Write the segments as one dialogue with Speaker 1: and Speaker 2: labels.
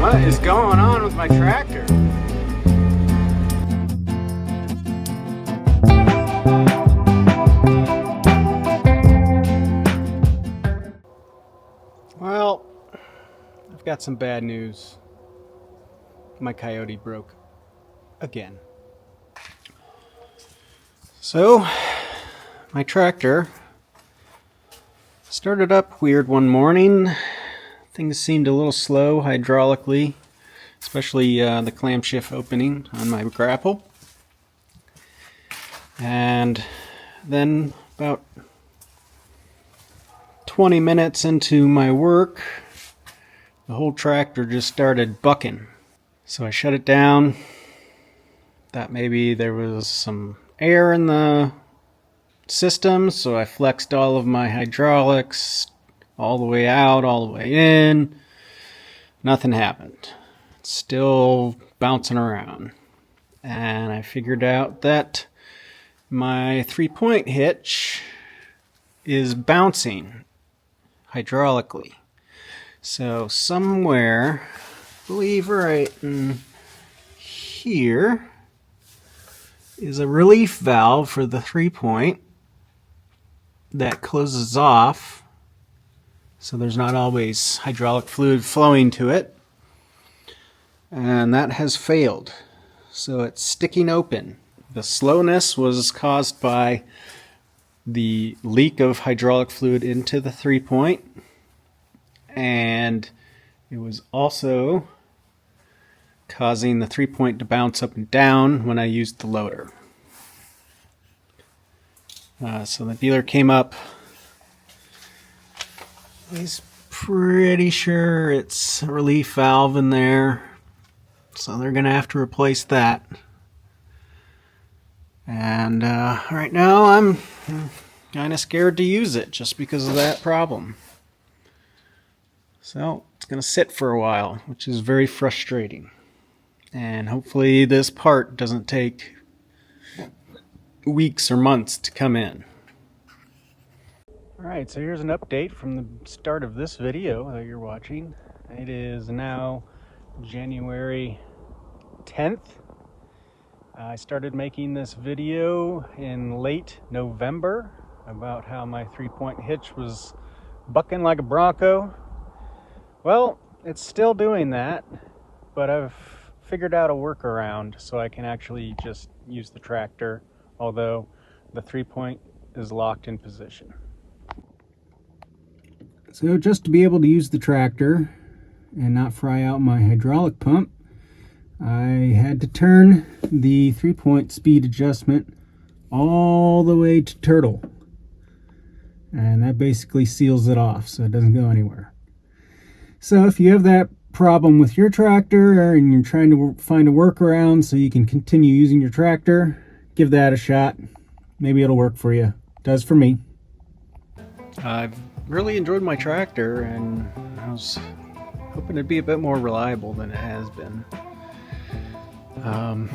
Speaker 1: What is going on with my tractor? Well, I've got some bad news. My Kioti broke again. So, my tractor started up weird one morning. Things seemed a little slow hydraulically, especially the clamshift opening on my grapple. And then about 20 minutes into my work, the whole tractor just started bucking. So I shut it down. Thought maybe there was some air in the system, so I flexed all of my hydraulics all the way out, all the way in. Nothing happened. It's still bouncing around. And I figured out that my 3-point hitch is bouncing hydraulically. So somewhere, I believe right in here, is a relief valve for the 3-point that closes off, so there's not always hydraulic fluid flowing to it, and that has failed. So it's sticking open. The slowness was caused by the leak of hydraulic fluid into the 3-point, and it was also causing the 3-point to bounce up and down when I used the loader. So the dealer came up. He's pretty sure it's a relief valve in there, so they're going to have to replace that. And right now I'm kind of scared to use it just because of that problem. So it's going to sit for a while, which is very frustrating. And hopefully this part doesn't take weeks or months to come in. Alright, so here's an update from the start of this video that you're watching. It is now January 10th. I started making this video in late November about how my 3-point hitch was bucking like a bronco. Well, it's still doing that, but I've figured out a workaround so I can actually just use the tractor, although the 3-point is locked in position. So just to be able to use the tractor and not fry out my hydraulic pump, I had to turn the 3-point speed adjustment all the way to turtle. And that basically seals it off so it doesn't go anywhere. So if you have that problem with your tractor and you're trying to find a workaround so you can continue using your tractor, give that a shot. Maybe it'll work for you. It does for me. I've really enjoyed my tractor, and I was hoping it'd be a bit more reliable than it has been. I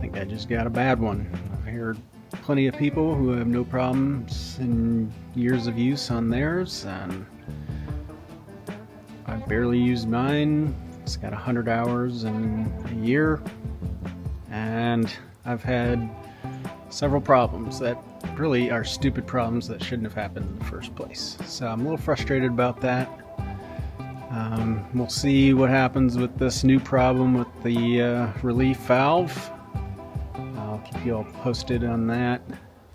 Speaker 1: think I just got a bad one. I've heard plenty of people who have no problems in years of use on theirs, and I barely used mine. It's got 100 hours in a year, and I've had several problems that really are stupid problems that shouldn't have happened in the first place. So I'm a little frustrated about that. We'll see what happens with this new problem with the relief valve. I'll keep you all posted on that.